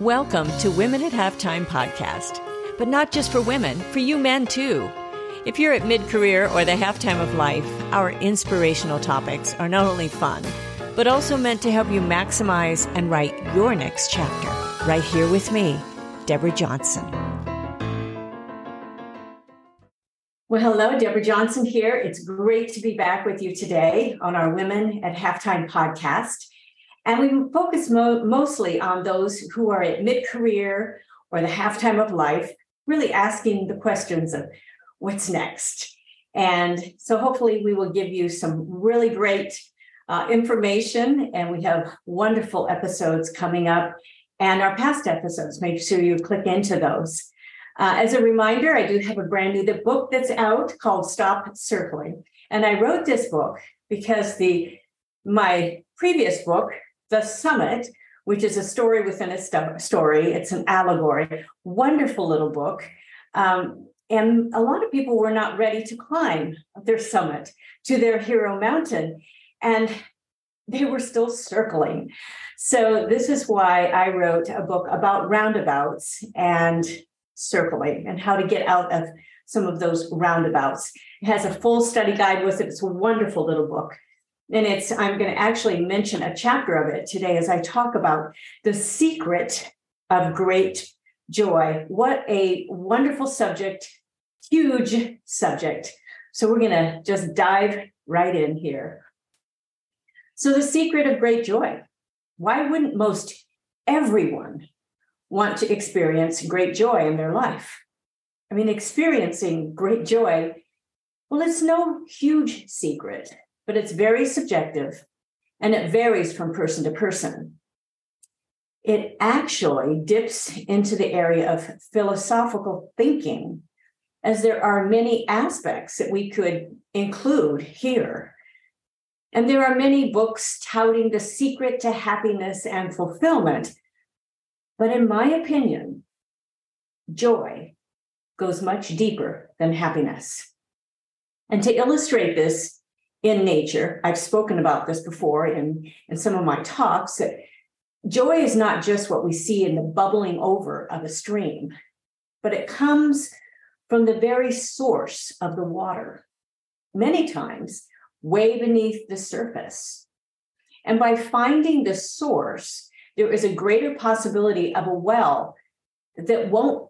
Welcome to Women at Halftime podcast, but not just for women, for you men too. If you're at mid-career or the halftime of life, our inspirational topics are not only fun, but also meant to help you maximize and write your next chapter. Right here with me, Deborah Johnson. Well, hello, Deborah Johnson here. It's great to be back with you today on our Women at Halftime podcast. And we focus mostly on those who are at mid-career or the halftime of life, really asking the questions of what's next. And so hopefully we will give you some really great information, and we have wonderful episodes coming up and our past episodes. Make sure you click into those. As a reminder, I do have a brand new book that's out called Stop Circling. And I wrote this book because my previous book, The Summit, which is a story within a story, it's an allegory, wonderful little book. And a lot of people were not ready to climb their summit to their hero mountain, and they were still circling. So this is why I wrote a book about roundabouts and circling and how to get out of some of those roundabouts. It has a full study guide with it. It's a wonderful little book. And I'm going to actually mention a chapter of it today as I talk about the secret of great joy. What a wonderful subject, huge subject. So we're going to just dive right in here. So the secret of great joy. Why wouldn't most everyone want to experience great joy in their life? I mean, experiencing great joy, well, it's no huge secret, but it's very subjective and it varies from person to person. It actually dips into the area of philosophical thinking, as there are many aspects that we could include here. And there are many books touting the secret to happiness and fulfillment. But in my opinion, joy goes much deeper than happiness. And to illustrate this in nature, I've spoken about this before in some of my talks, that joy is not just what we see in the bubbling over of a stream, but it comes from the very source of the water, many times way beneath the surface. And by finding the source, there is a greater possibility of a well that won't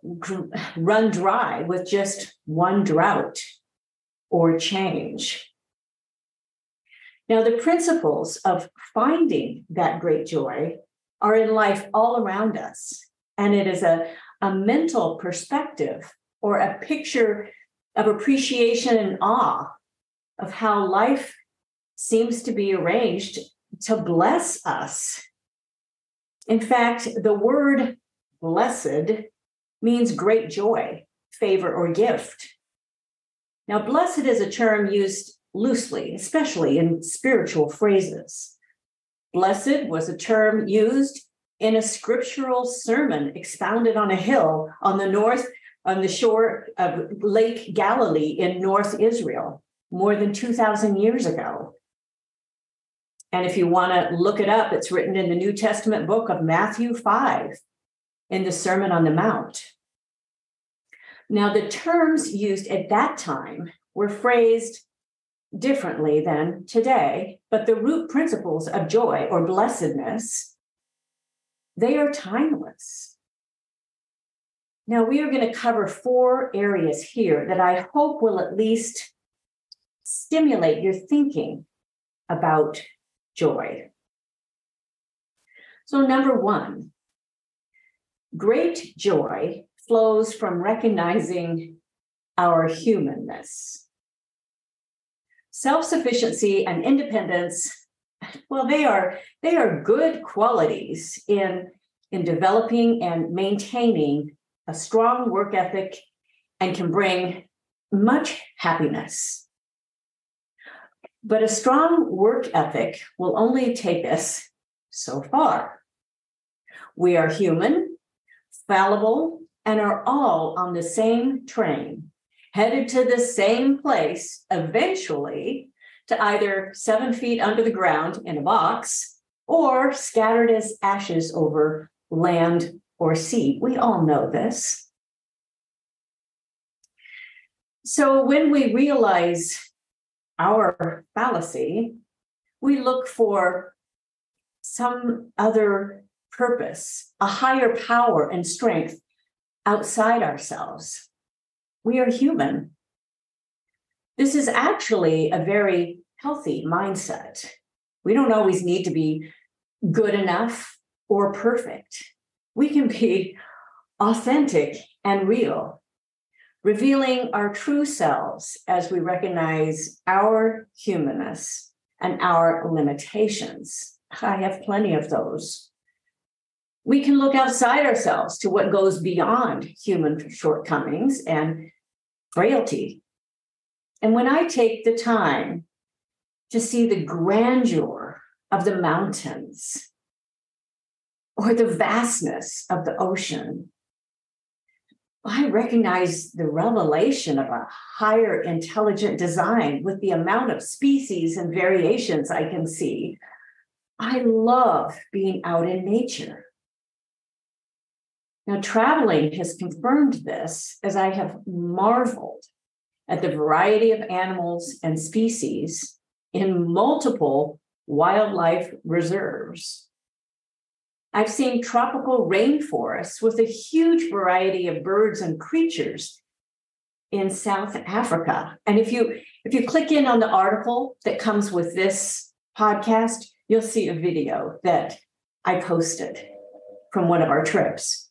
run dry with just one drought or change. Now, the principles of finding that great joy are in life all around us. And it is a mental perspective or a picture of appreciation and awe of how life seems to be arranged to bless us. In fact, the word blessed means great joy, favor, or gift. Now, blessed is a term used loosely, especially in spiritual phrases. Blessed was a term used in a scriptural sermon expounded on a hill on the shore of Lake Galilee in North Israel more than 2,000 years ago. And if you want to look it up, it's written in the New Testament book of Matthew 5 in the Sermon on the Mount. Now, the terms used at that time were phrased differently than today, but the root principles of joy or blessedness, they are timeless. Now, we are going to cover 4 areas here that I hope will at least stimulate your thinking about joy. So, number 1, great joy flows from recognizing our humanness. Self-sufficiency and independence, well, they are good qualities in developing and maintaining a strong work ethic and can bring much happiness. But a strong work ethic will only take us so far. We are human, fallible, and are all on the same train, headed to the same place eventually, to either 7 feet under the ground in a box or scattered as ashes over land or seat. We all know this. So when we realize our fallacy, we look for some other purpose, a higher power and strength outside ourselves. We are human. This is actually a very healthy mindset. We don't always need to be good enough or perfect. We can be authentic and real, revealing our true selves as we recognize our humanness and our limitations. I have plenty of those. We can look outside ourselves to what goes beyond human shortcomings and frailty. And when I take the time to see the grandeur of the mountains or the vastness of the ocean, I recognize the revelation of a higher intelligent design with the amount of species and variations I can see. I love being out in nature. Now, traveling has confirmed this as I have marveled at the variety of animals and species in multiple wildlife reserves. I've seen tropical rainforests with a huge variety of birds and creatures in South Africa. And if you click in on the article that comes with this podcast, you'll see a video that I posted from one of our trips.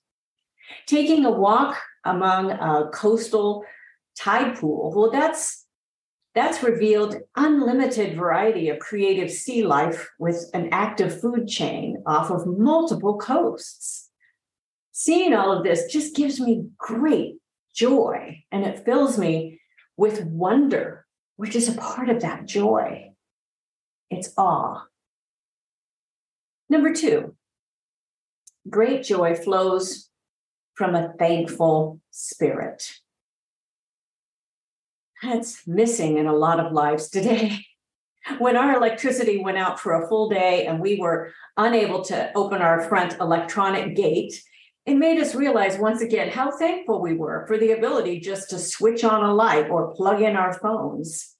Taking a walk among a coastal tide pool, well, that's revealed unlimited variety of creative sea life with an active food chain off of multiple coasts. Seeing all of this just gives me great joy, and it fills me with wonder, which is a part of that joy. It's awe. Number 2, great joy flows from a thankful spirit. That's missing in a lot of lives today. When our electricity went out for a full day and we were unable to open our front electronic gate, it made us realize once again how thankful we were for the ability just to switch on a light or plug in our phones.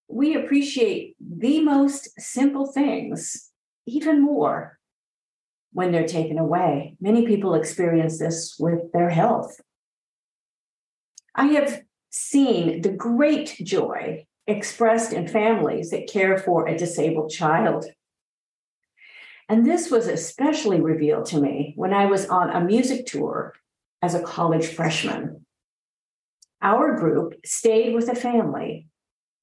We appreciate the most simple things even more when they're taken away. Many people experience this with their health. I have seen the great joy expressed in families that care for a disabled child. And this was especially revealed to me when I was on a music tour as a college freshman. Our group stayed with a family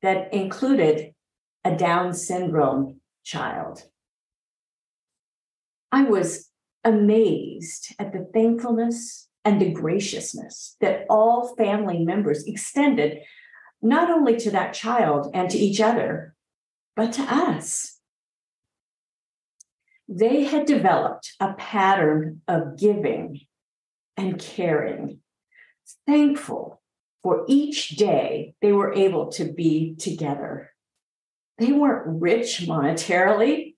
that included a Down syndrome child. I was amazed at the thankfulness and the graciousness that all family members extended not only to that child and to each other, but to us. They had developed a pattern of giving and caring, thankful for each day they were able to be together. They weren't rich monetarily,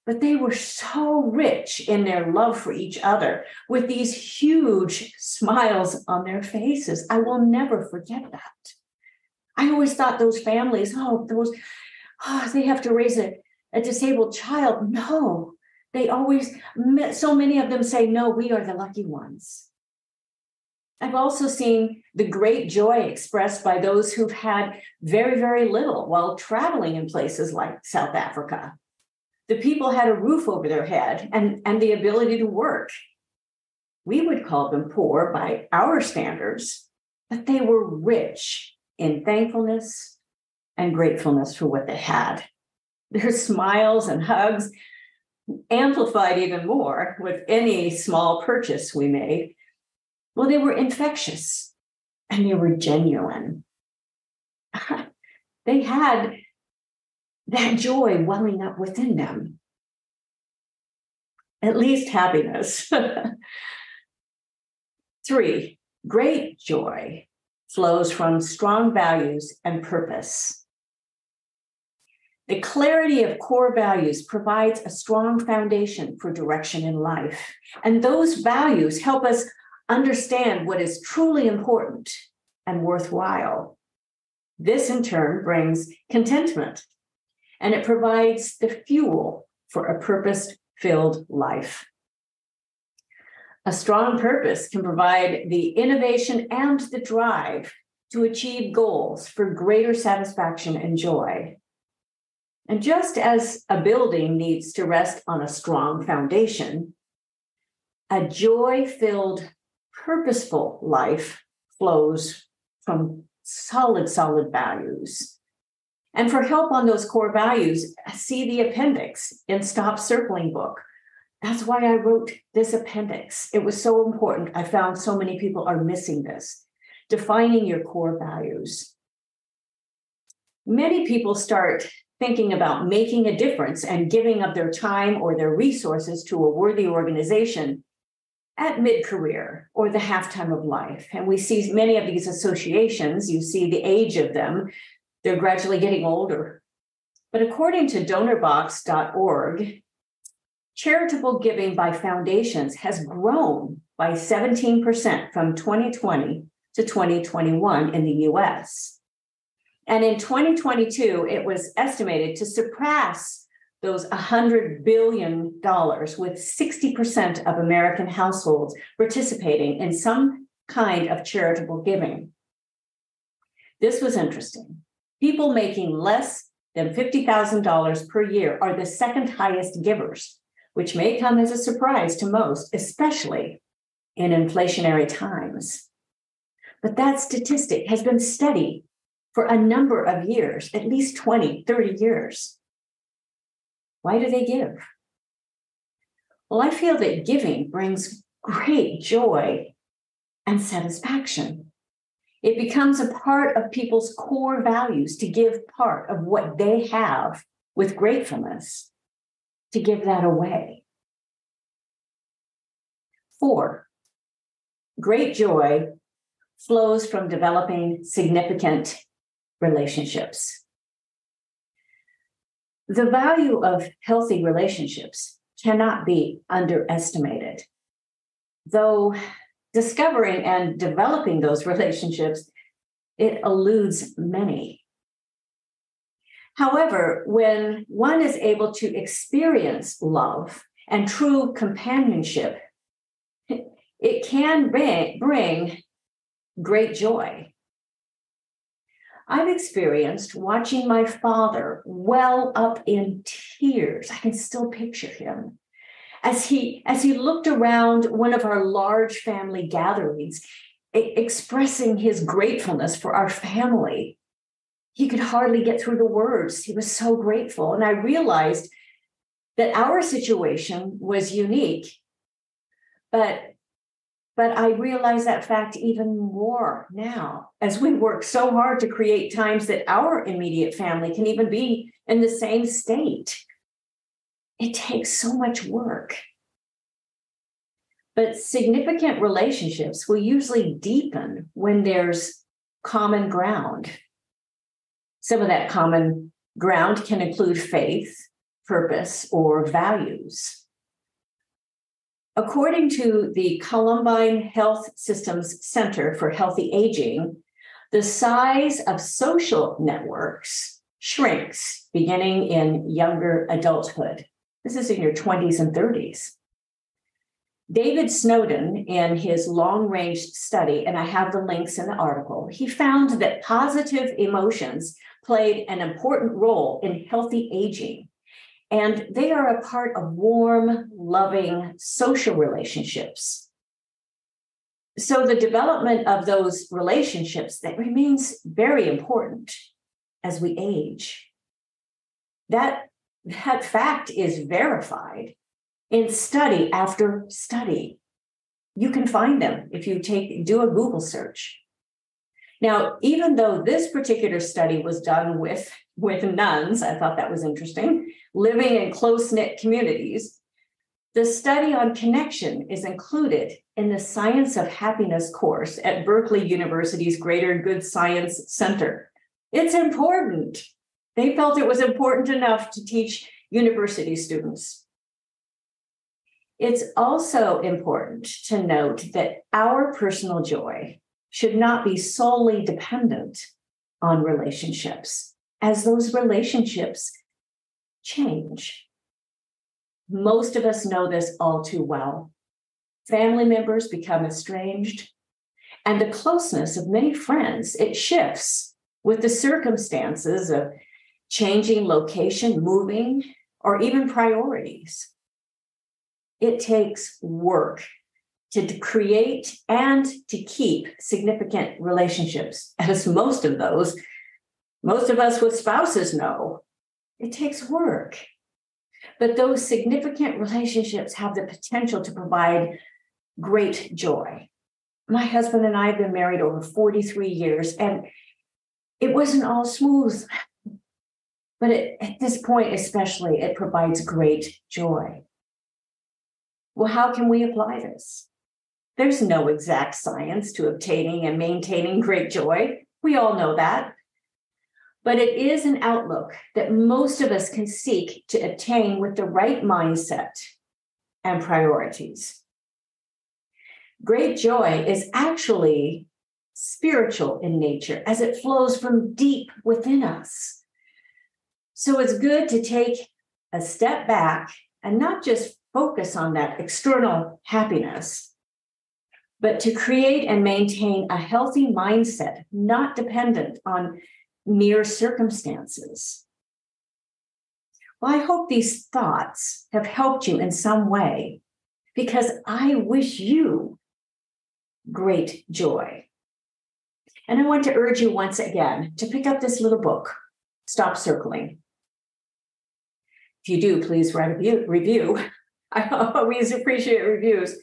but they were so rich in their love for each other with these huge smiles on their faces. I will never forget that. I always thought those families, they have to raise a disabled child. No, they always, so many of them say, no, we are the lucky ones. I've also seen the great joy expressed by those who've had very, very little while traveling in places like South Africa. The people had a roof over their head and the ability to work. We would call them poor by our standards, but they were rich in thankfulness and gratefulness for what they had. Their smiles and hugs amplified even more with any small purchase we made. Well, they were infectious and they were genuine. They had that joy welling up within them. At least happiness. 3, great joy flows from strong values and purpose. The clarity of core values provides a strong foundation for direction in life. And those values help us understand what is truly important and worthwhile. This, in turn, brings contentment, and it provides the fuel for a purpose-filled life. A strong purpose can provide the innovation and the drive to achieve goals for greater satisfaction and joy. And just as a building needs to rest on a strong foundation, a joy-filled, purposeful life flows from solid values. And for help on those core values, see the appendix in Stop Circling book. That's why I wrote this appendix. It was so important. I found so many people are missing this. Defining your core values. Many people start thinking about making a difference and giving up their time or their resources to a worthy organization at mid-career or the halftime of life. And we see many of these associations, you see the age of them, they're gradually getting older. But according to donorbox.org, charitable giving by foundations has grown by 17% from 2020 to 2021 in the US. And in 2022, it was estimated to surpass those $100 billion, with 60% of American households participating in some kind of charitable giving. This was interesting. People making less than $50,000 per year are the second highest givers, which may come as a surprise to most, especially in inflationary times. But that statistic has been studied for a number of years, at least 20, 30 years. Why do they give? Well, I feel that giving brings great joy and satisfaction. It becomes a part of people's core values to give part of what they have with gratefulness, to give that away. 4, great joy flows from developing significant relationships. The value of healthy relationships cannot be underestimated. Though discovering and developing those relationships, it eludes many. However, when one is able to experience love and true companionship, it can bring great joy. I've experienced watching my father well up in tears. I can still picture him as he looked around one of our large family gatherings, expressing his gratefulness for our family. He could hardly get through the words. He was so grateful. And I realized that our situation was unique, but I realize that fact even more now as we work so hard to create times that our immediate family can even be in the same state. It takes so much work. But significant relationships will usually deepen when there's common ground. Some of that common ground can include faith, purpose, or values. According to the Columbine Health Systems Center for Healthy Aging, the size of social networks shrinks beginning in younger adulthood. This is in your 20s and 30s. David Snowden, in his long-range study, and I have the links in the article, he found that positive emotions played an important role in healthy aging. And they are a part of warm, loving social relationships. So the development of those relationships, that remains very important as we age. That fact is verified in study after study. You can find them if you do a Google search. Now, even though this particular study was done with nuns, I thought that was interesting, living in close-knit communities, the study on connection is included in the Science of Happiness course at Berkeley University's Greater Good Science Center. It's important. They felt it was important enough to teach university students. It's also important to note that our personal joy should not be solely dependent on relationships, as those relationships change. Most of us know this all too well. Family members become estranged, and the closeness of many friends, it shifts with the circumstances of changing location, moving, or even priorities. It takes work to create and to keep significant relationships, as most of us with spouses know. It takes work. But those significant relationships have the potential to provide great joy. My husband and I have been married over 43 years, and it wasn't all smooth. But at this point, especially, it provides great joy. Well, how can we apply this? There's no exact science to obtaining and maintaining great joy. We all know that. But it is an outlook that most of us can seek to attain with the right mindset and priorities. Great joy is actually spiritual in nature, as it flows from deep within us. So it's good to take a step back and not just focus on that external happiness, but to create and maintain a healthy mindset, not dependent on mere circumstances. Well, I hope these thoughts have helped you in some way, because I wish you great joy. And I want to urge you once again to pick up this little book, Stop Circling. If you do, please write a review. I always appreciate reviews.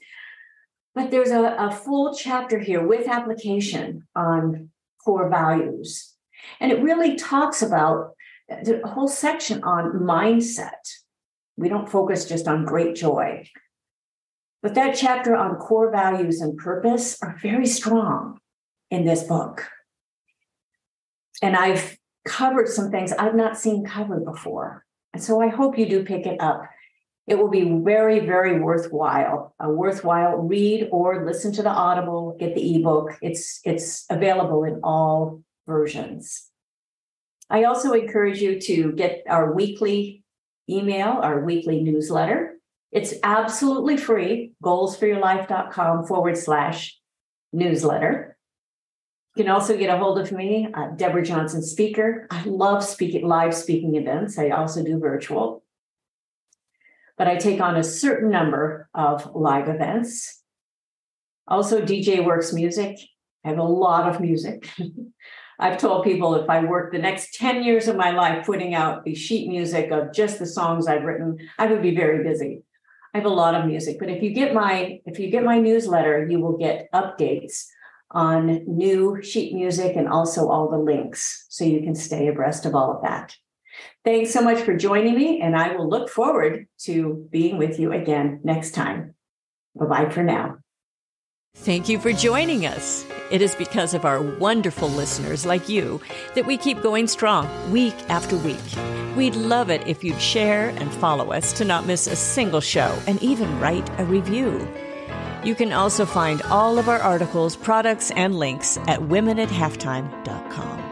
But there's a full chapter here with application on core values. And it really talks about the whole section on mindset. We don't focus just on great joy. But that chapter on core values and purpose are very strong in this book. And I've covered some things I've not seen covered before. And so I hope you do pick it up. It will be very, very worthwhile. A worthwhile read or listen to the Audible, get the ebook. It's available in all versions. I also encourage you to get our weekly email, our weekly newsletter. It's absolutely free, goalsforyourlife.com/newsletter. You can also get a hold of me, Deborah Johnson Speaker. I love live speaking events. I also do virtual. But I take on a certain number of live events. Also, DJ Works Music. I have a lot of music. I've told people if I work the next 10 years of my life putting out the sheet music of just the songs I've written, I would be very busy. I have a lot of music. But if you get my newsletter, you will get updates on new sheet music and also all the links, so you can stay abreast of all of that. Thanks so much for joining me, and I will look forward to being with you again next time. Bye-bye for now. Thank you for joining us. It is because of our wonderful listeners like you that we keep going strong week after week. We'd love it if you'd share and follow us to not miss a single show, and even write a review. You can also find all of our articles, products, and links at womenathalftime.com.